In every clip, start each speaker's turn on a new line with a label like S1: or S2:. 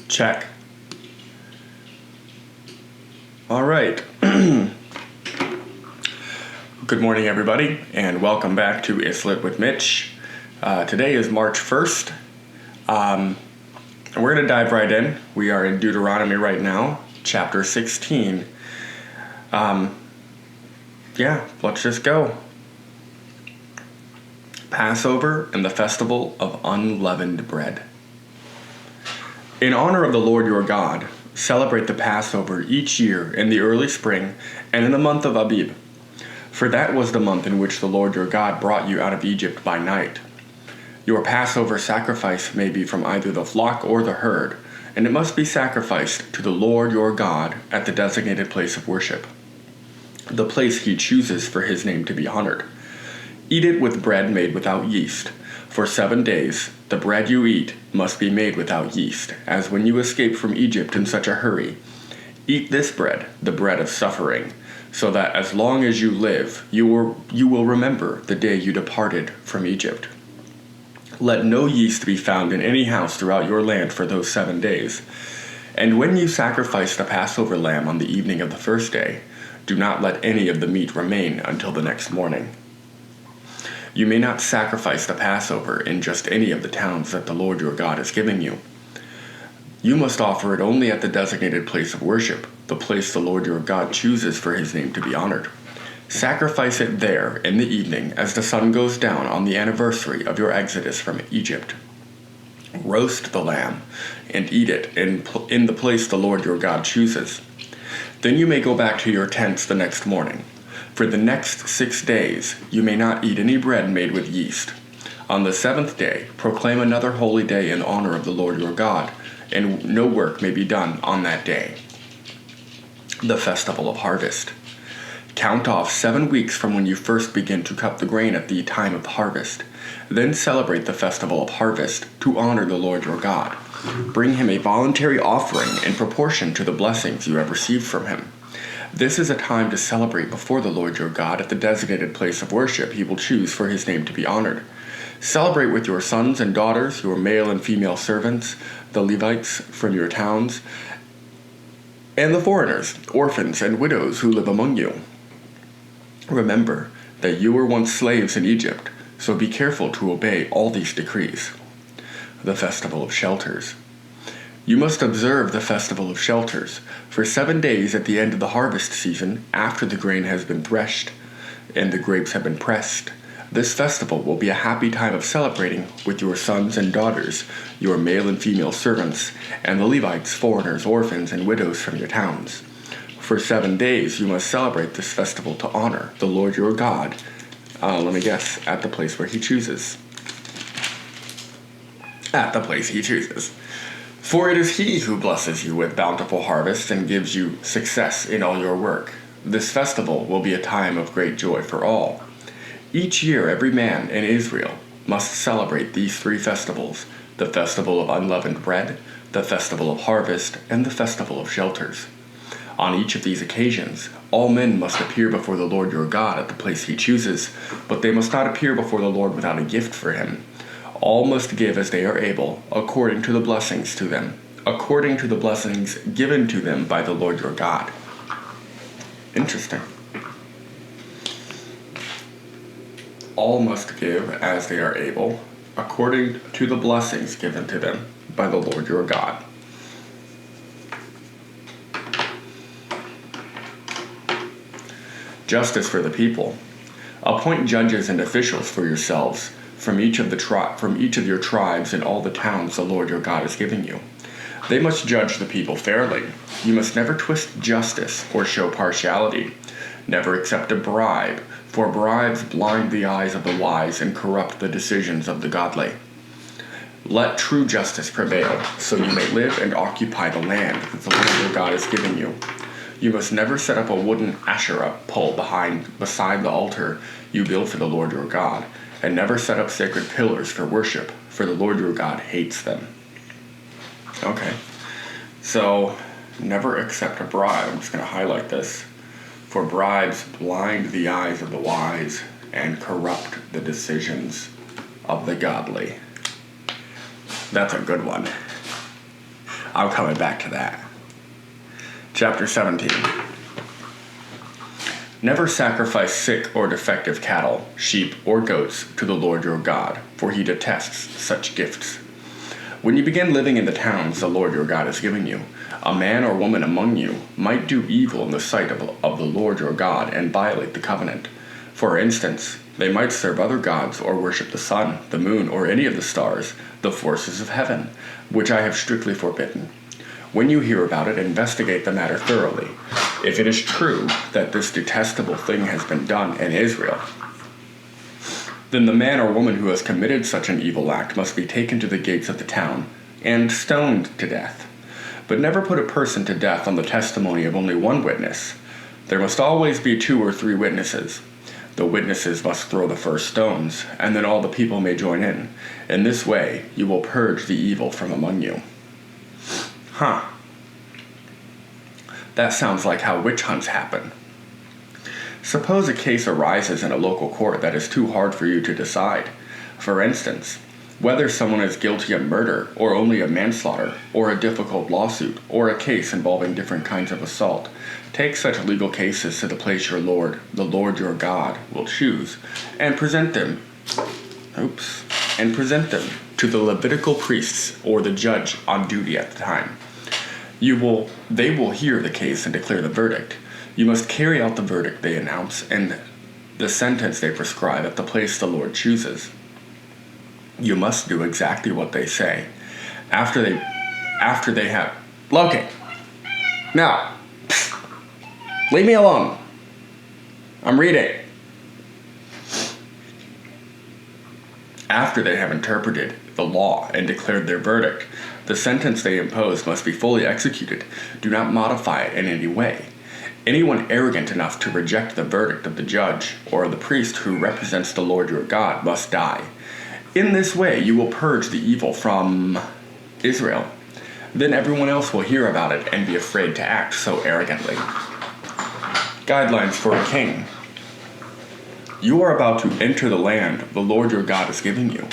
S1: Check. All right. Good morning, everybody, and welcome back to Islet with Mitch. Today is March 1st, and we're going to dive right in. We are in Deuteronomy right now, chapter 16. Let's just go. Passover and the Festival of Unleavened Bread. In honor of the Lord your God, celebrate the Passover each year in the early spring and in the month of Abib. For that was the month in which the Lord your God brought you out of Egypt by night. Your Passover sacrifice may be from either the flock or the herd, and it must be sacrificed to the Lord your God at the designated place of worship, the place he chooses for his name to be honored. Eat it with bread made without yeast. For 7 days, the bread you eat must be made without yeast, as when you escaped from Egypt in such a hurry. Eat this bread, the bread of suffering, so that as long as you live, you will remember the day you departed from Egypt. Let no yeast be found in any house throughout your land for those 7 days. And when you sacrifice the Passover lamb on the evening of the first day, do not let any of the meat remain until the next morning. You may not sacrifice the Passover in just any of the towns that the Lord your God is giving you. You must offer it only at the designated place of worship, the place the Lord your God chooses for his name to be honored. Sacrifice it there in the evening as the sun goes down on the anniversary of your exodus from Egypt. Roast the lamb and eat it in the place the Lord your God chooses. Then you may go back to your tents the next morning. For the next 6 days, you may not eat any bread made with yeast. On the 7th day, proclaim another holy day in honor of the Lord your God, and no work may be done on that day. The Festival of Harvest. Count off 7 weeks from when you first begin to cut the grain at the time of harvest. Then celebrate the Festival of Harvest to honor the Lord your God. Bring him a voluntary offering in proportion to the blessings you have received from him. This is a time to celebrate before the Lord your God at the designated place of worship he will choose for his name to be honored. Celebrate with your sons and daughters, your male and female servants, the Levites from your towns, and the foreigners, orphans, and widows who live among you. Remember that you were once slaves in Egypt, so be careful to obey all these decrees. The Festival of Shelters. You must observe the Festival of Shelters for 7 days at the end of the harvest season after the grain has been threshed and the grapes have been pressed. This festival will be a happy time of celebrating with your sons and daughters, your male and female servants, and the Levites, foreigners, orphans, and widows from your towns. For 7 days you must celebrate this festival to honor the Lord your God, at the place where he chooses. At the place he chooses. For it is he who blesses you with bountiful harvests and gives you success in all your work. This festival will be a time of great joy for all. Each year every man in Israel must celebrate these 3 festivals: the Festival of Unleavened Bread, the Festival of Harvest, and the Festival of Shelters. On each of these occasions, all men must appear before the Lord your God at the place he chooses, but they must not appear before the Lord without a gift for him. All must give as they are able, according to the blessings given to them by the Lord your God. Interesting. All must give as they are able, according to the blessings given to them by the Lord your God. Justice for the people. Appoint judges and officials for yourselves from each of your tribes in all the towns the Lord your God is giving you. They must judge the people fairly. You must never twist justice or show partiality. Never accept a bribe, for bribes blind the eyes of the wise and corrupt the decisions of the godly. Let true justice prevail, so you may live and occupy the land that the Lord your God is giving you. You must never set up a wooden Asherah pole beside the altar you build for the Lord your God, and never set up sacred pillars for worship, for the Lord your God hates them. Okay, so never accept a bribe. I'm just going to highlight this. For bribes blind the eyes of the wise and corrupt the decisions of the godly. That's a good one. I'm coming back to that. Chapter 17. Never sacrifice sick or defective cattle, sheep, or goats to the Lord your God, for he detests such gifts. When you begin living in the towns the Lord your God is giving you, a man or woman among you might do evil in the sight of the Lord your God and violate the covenant. For instance, they might serve other gods or worship the sun, the moon, or any of the stars, the forces of heaven, which I have strictly forbidden. When you hear about it, investigate the matter thoroughly. If it is true that this detestable thing has been done in Israel, then the man or woman who has committed such an evil act must be taken to the gates of the town and stoned to death. But never put a person to death on the testimony of only one witness. There must always be 2 or 3 witnesses. The witnesses must throw the first stones, and then all the people may join in. In this way, you will purge the evil from among you. That sounds like how witch hunts happen. Suppose a case arises in a local court that is too hard for you to decide. For instance, whether someone is guilty of murder, or only of manslaughter, or a difficult lawsuit, or a case involving different kinds of assault. Take such legal cases to the place the Lord your God, will choose, and present them to the Levitical priests or the judge on duty at the time. They will hear the case and declare the verdict. You must carry out the verdict they announce and the sentence they prescribe at the place the Lord chooses. You must do exactly what they say. After they have... Loki! Now! Leave me alone! I'm reading. After they have interpreted the law and declared their verdict, the sentence they impose must be fully executed. Do not modify it in any way. Anyone arrogant enough to reject the verdict of the judge or the priest who represents the Lord your God must die. In this way, you will purge the evil from Israel. Then everyone else will hear about it and be afraid to act so arrogantly. Guidelines for a king. You are about to enter the land the Lord your God is giving you.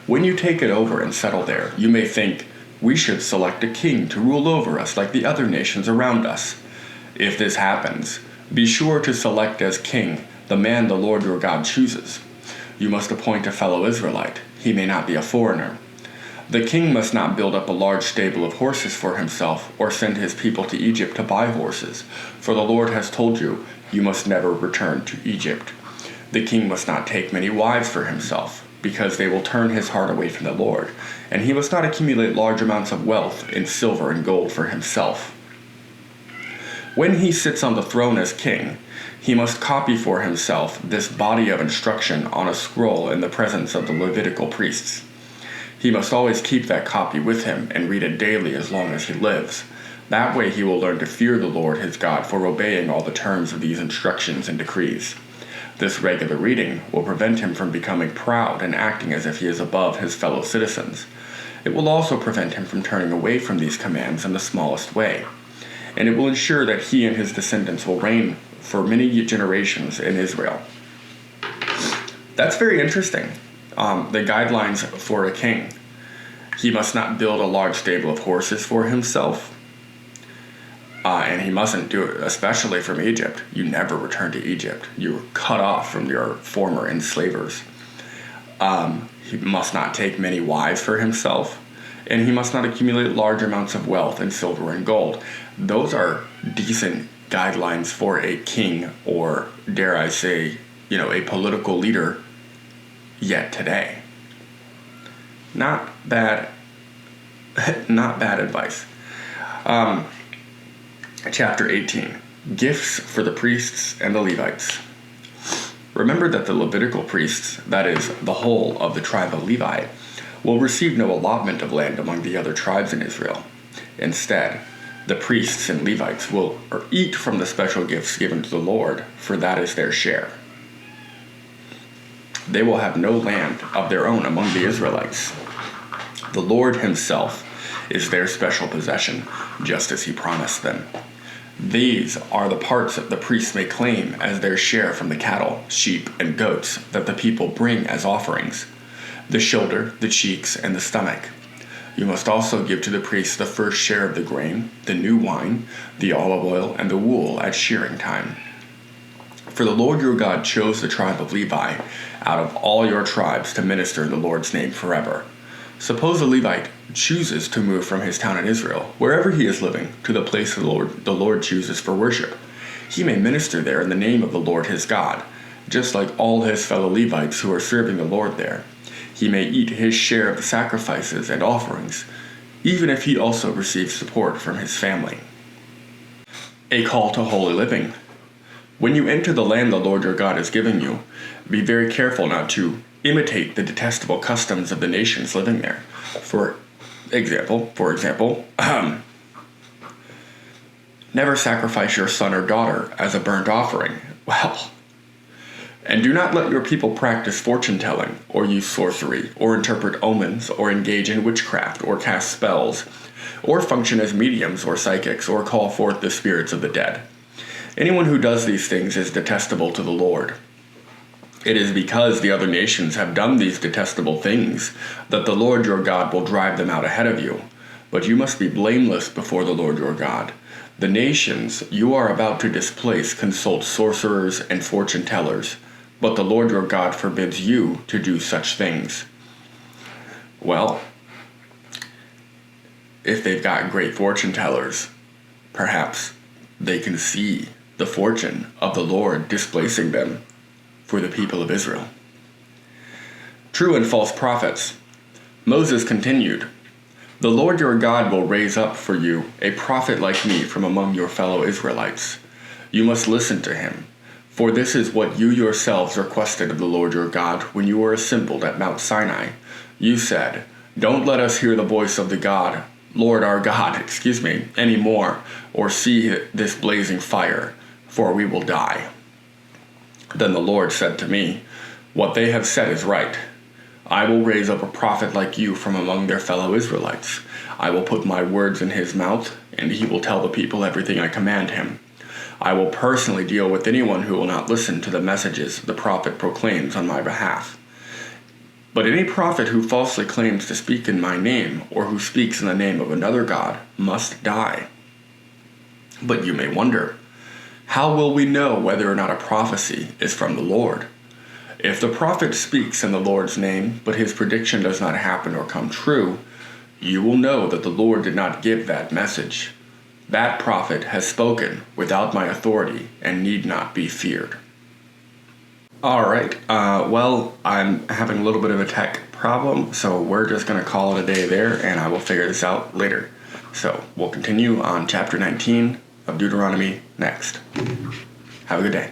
S1: When you take it over and settle there, you may think, we should select a king to rule over us like the other nations around us. If this happens, be sure to select as king the man the Lord your God chooses. You must appoint a fellow Israelite. He may not be a foreigner. The king must not build up a large stable of horses for himself or send his people to Egypt to buy horses, for the Lord has told you, you must never return to Egypt. The king must not take many wives for himself, because they will turn his heart away from the Lord, and he must not accumulate large amounts of wealth in silver and gold for himself. When he sits on the throne as king, he must copy for himself this body of instruction on a scroll in the presence of the Levitical priests. He must always keep that copy with him and read it daily as long as he lives. That way he will learn to fear the Lord his God for obeying all the terms of these instructions and decrees. This regular reading will prevent him from becoming proud and acting as if he is above his fellow citizens. It will also prevent him from turning away from these commands in the smallest way. And it will ensure that he and his descendants will reign for many generations in Israel. That's very interesting. The guidelines for a king. He must not build a large stable of horses for himself. And he mustn't do it, especially from Egypt. You never return to Egypt. You were cut off from your former enslavers. He must not take many wives for himself. And he must not accumulate large amounts of wealth in silver and gold. Those are decent guidelines for a king, or dare I say, a political leader yet today. Not bad advice. Chapter 18. Gifts for the priests and the Levites. Remember that the Levitical priests, that is, the whole of the tribe of Levi, will receive no allotment of land among the other tribes in Israel. Instead, the priests and Levites will eat from the special gifts given to the Lord, for that is their share. They will have no land of their own among the Israelites. The Lord himself is their special possession, just as he promised them. These are the parts that the priests may claim as their share from the cattle, sheep, and goats that the people bring as offerings: the shoulder, the cheeks, and the stomach. You must also give to the priests the first share of the grain, the new wine, the olive oil, and the wool at shearing time. For the Lord your God chose the tribe of Levi out of all your tribes to minister in the Lord's name forever. Suppose a Levite chooses to move from his town in Israel, wherever he is living, to the place the Lord chooses for worship. He may minister there in the name of the Lord his God, just like all his fellow Levites who are serving the Lord there. He may eat his share of the sacrifices and offerings, even if he also receives support from his family. A call to holy living. When you enter the land the Lord your God is giving you, be very careful not to imitate the detestable customs of the nations living there. For example, never sacrifice your son or daughter as a burnt offering. And do not let your people practice fortune-telling, or use sorcery, or interpret omens, or engage in witchcraft, or cast spells, or function as mediums or psychics, or call forth the spirits of the dead. Anyone who does these things is detestable to the Lord. It is because the other nations have done these detestable things that the Lord your God will drive them out ahead of you. But you must be blameless before the Lord your God. The nations you are about to displace consult sorcerers and fortune-tellers, but the Lord your God forbids you to do such things. Well, if they've got great fortune-tellers, perhaps they can see the fortune of the Lord displacing them for the people of Israel. True and false prophets. Moses continued, "The Lord your God will raise up for you a prophet like me from among your fellow Israelites. You must listen to him, for this is what you yourselves requested of the Lord your God when you were assembled at Mount Sinai. You said, 'Don't let us hear the voice of the Lord our God, any more, or see this blazing fire, for we will die.' Then the Lord said to me, 'What they have said is right. I will raise up a prophet like you from among their fellow Israelites. I will put my words in his mouth, and he will tell the people everything I command him. I will personally deal with anyone who will not listen to the messages the prophet proclaims on my behalf. But any prophet who falsely claims to speak in my name, or who speaks in the name of another god, must die.' But you may wonder, how will we know whether or not a prophecy is from the Lord? If the prophet speaks in the Lord's name, but his prediction does not happen or come true, you will know that the Lord did not give that message. That prophet has spoken without my authority and need not be feared." Alright, I'm having a little bit of a tech problem, so we're just going to call it a day there, and I will figure this out later. So, we'll continue on chapter 19 of Deuteronomy next. Have a good day.